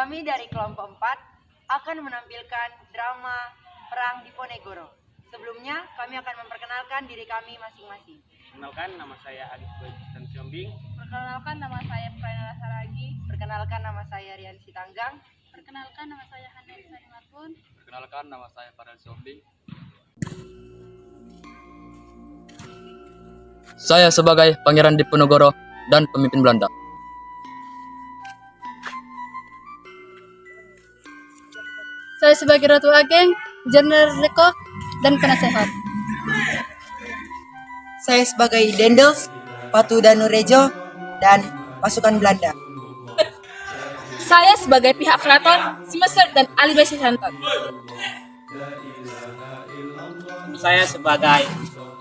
Kami dari kelompok 4 akan menampilkan drama Perang Diponegoro. Sebelumnya, kami akan memperkenalkan diri kami masing-masing. Perkenalkan, nama saya Adit dan Siombing. Perkenalkan, nama saya Pranala Saragi. Perkenalkan, nama saya Rian Sitanggang. Perkenalkan, nama saya Hana Sarimatun. Perkenalkan, nama saya Farel Siombing. Saya sebagai Pangeran Diponegoro dan pemimpin Belanda. Saya sebagai Ratu Ageng, Jenderal Lekok, dan penasehat. Saya sebagai Dendels, Patu Danurejo, dan pasukan Belanda. Saya sebagai pihak keraton, Semester dan Alibai Santon. Saya sebagai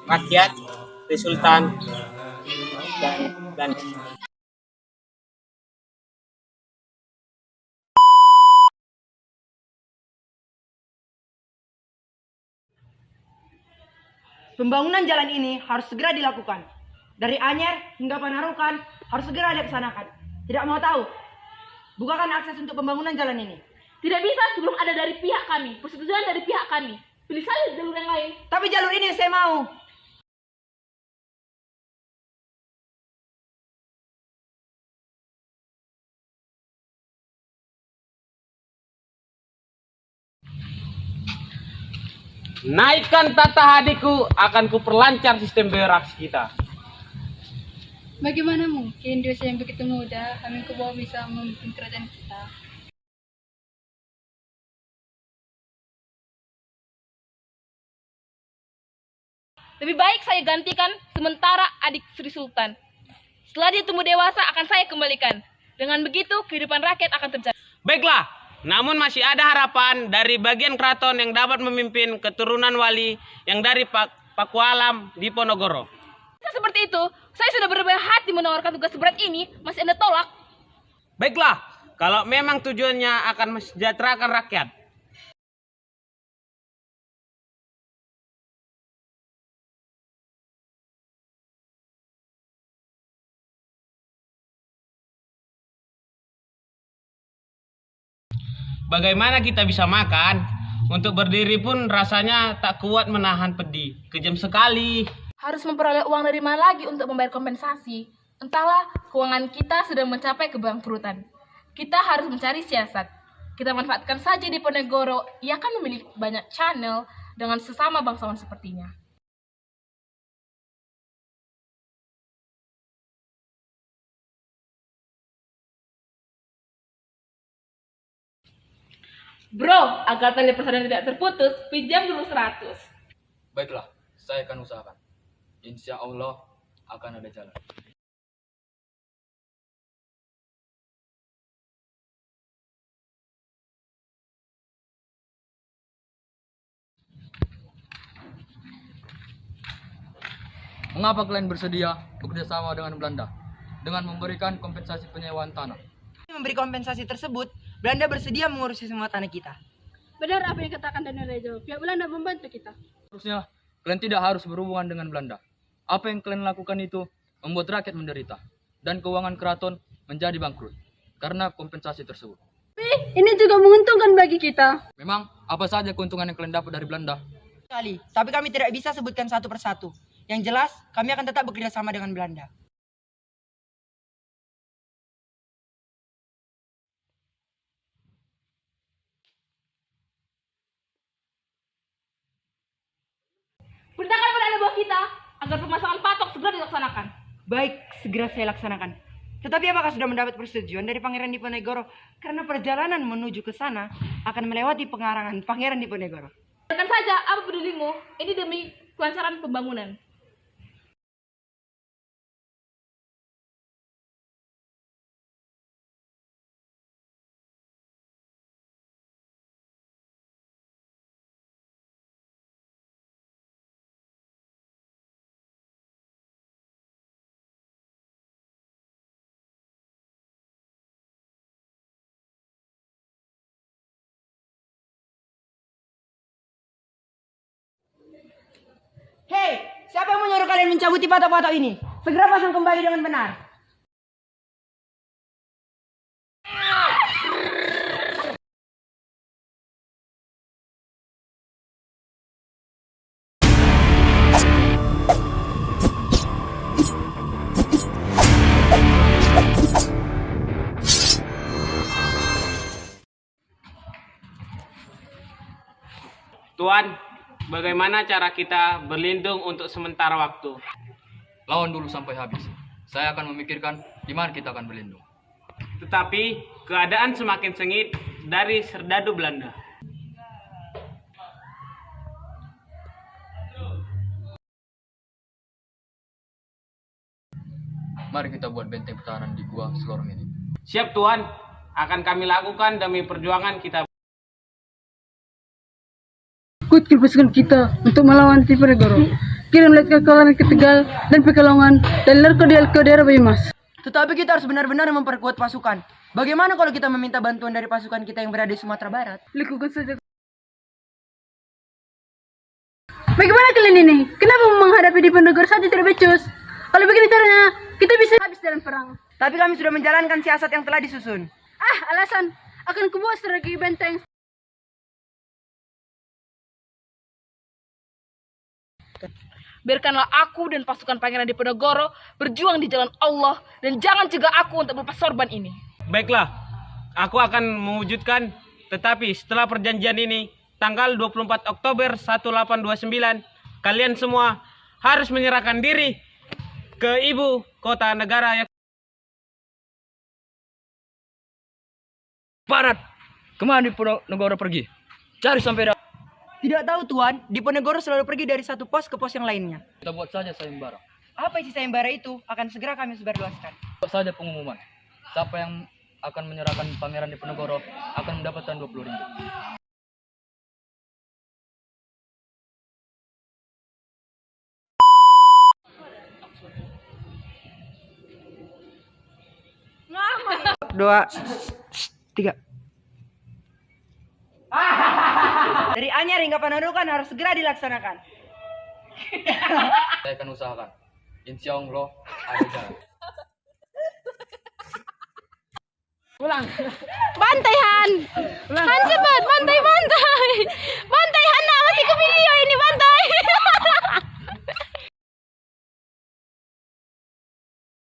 rakyat, Sultan dan Pembangunan jalan ini harus segera dilakukan. Dari Anyer hingga Panarukan harus segera dilaksanakan. Tidak mau tahu? Bukakan akses untuk pembangunan jalan ini. Tidak bisa sebelum ada dari pihak kami, persetujuan dari pihak kami. Pilih saja jalur yang lain. Tapi jalur ini saya mau. naikkan tata hadiku, akan kuperlancar sistem birokrasi kita. Bagaimana mungkin di usia yang begitu muda, kami kebawa bisa memimpin kerajaan kita? Lebih baik saya gantikan sementara adik Sri Sultan. Setelah dia tumbuh dewasa akan saya kembalikan. Dengan begitu kehidupan rakyat akan terjaga. Baiklah, namun masih ada harapan dari bagian keraton yang dapat memimpin keturunan wali yang dari Pakualam Diponegoro. Seperti itu, saya sudah berbaik hati menawarkan tugas berat ini, masih Anda tolak? Baiklah, kalau memang tujuannya akan mensejahterakan rakyat. Bagaimana kita bisa makan? Untuk berdiri pun rasanya tak kuat menahan pedih. Kejam sekali. Harus memperoleh uang dari mana lagi untuk membayar kompensasi? Entahlah, keuangan kita sudah mencapai kebangkrutan. Kita harus mencari siasat. Kita manfaatkan saja Diponegoro, ia kan memiliki banyak channel dengan sesama bangsawan sepertinya. Bro, agar tali persaudaraan tidak terputus, pinjam dulu 100. Baiklah, saya akan usahakan. Insya Allah akan ada jalan. Mengapa kalian bersedia bekerja sama dengan Belanda dengan memberikan kompensasi penyewaan tanah? Memberi kompensasi tersebut, Belanda bersedia mengurusi semua tanah kita. Benar apa yang dikatakan Danurejo, pihak Belanda membantu kita. Harusnya kalian tidak harus berhubungan dengan Belanda. Apa yang kalian lakukan itu membuat rakyat menderita dan keuangan keraton menjadi bangkrut karena kompensasi tersebut. Tapi ini juga menguntungkan bagi kita. Memang apa saja keuntungan yang kalian dapat dari Belanda? Sekali, tapi kami tidak bisa sebutkan satu persatu. Yang jelas, kami akan tetap bekerja sama dengan Belanda. Perintahkan pada anak buah kita agar pemasangan patok segera dilaksanakan. Baik, segera saya laksanakan. Tetapi apakah sudah mendapat persetujuan dari Pangeran Diponegoro? Karena perjalanan menuju ke sana akan melewati pengarangan Pangeran Diponegoro. Biarkan saja, apa pedulimu? Ini demi kelancaran pembangunan. Hei, siapa yang menyuruh kalian mencabuti patok-patok ini? Segera pasang kembali dengan benar. Tuan, bagaimana cara kita berlindung untuk sementara waktu? Lawan dulu sampai habis. Saya akan memikirkan di mana kita akan berlindung. Tetapi keadaan semakin sengit dari serdadu Belanda. Mari kita buat benteng pertahanan di gua selorong ini. Siap Tuan, akan kami lakukan demi perjuangan kita. Ikut pasukan kita untuk melawan Diponegoro. Kirim lihat kekalahan ke Tegal dan Pekalongan dan lerko ke daerah Banyumas. Tetapi kita harus benar-benar memperkuat pasukan. Bagaimana kalau kita meminta bantuan dari pasukan kita yang berada di Sumatera Barat? Lakukan saja. Bagaimana kalian ini? Kenapa menghadapi Diponegoro saja tidak becus? Kalau begini caranya, kita bisa habis dalam perang. Tapi kami sudah menjalankan siasat yang telah disusun. Alasan. Akan kubuat strategi benteng. Biarkanlah aku dan pasukan Pangeran Diponegoro berjuang di jalan Allah dan jangan cegah aku untuk melepas sorban ini. Baiklah, aku akan mewujudkan. Tetapi setelah perjanjian ini, tanggal 24 Oktober 1829, kalian semua harus menyerahkan diri ke ibu kota negara. Barat, kemana Diponegoro pergi? Cari sampai dapat. Tidak tahu Tuan, Diponegoro selalu pergi dari satu pos ke pos yang lainnya. Kita buat saja sayembara. Apa isi sayembara itu akan segera kami sebarluaskan. Buat saja pengumuman. Siapa yang akan menyerahkan Pangeran Diponegoro akan mendapatkan 20.000. Dua, tiga. Dari Anyar hingga Panarukan harus segera dilaksanakan. Saya akan usahakan. Insya Allah ada jalan. Bantai Han cepat, bantai.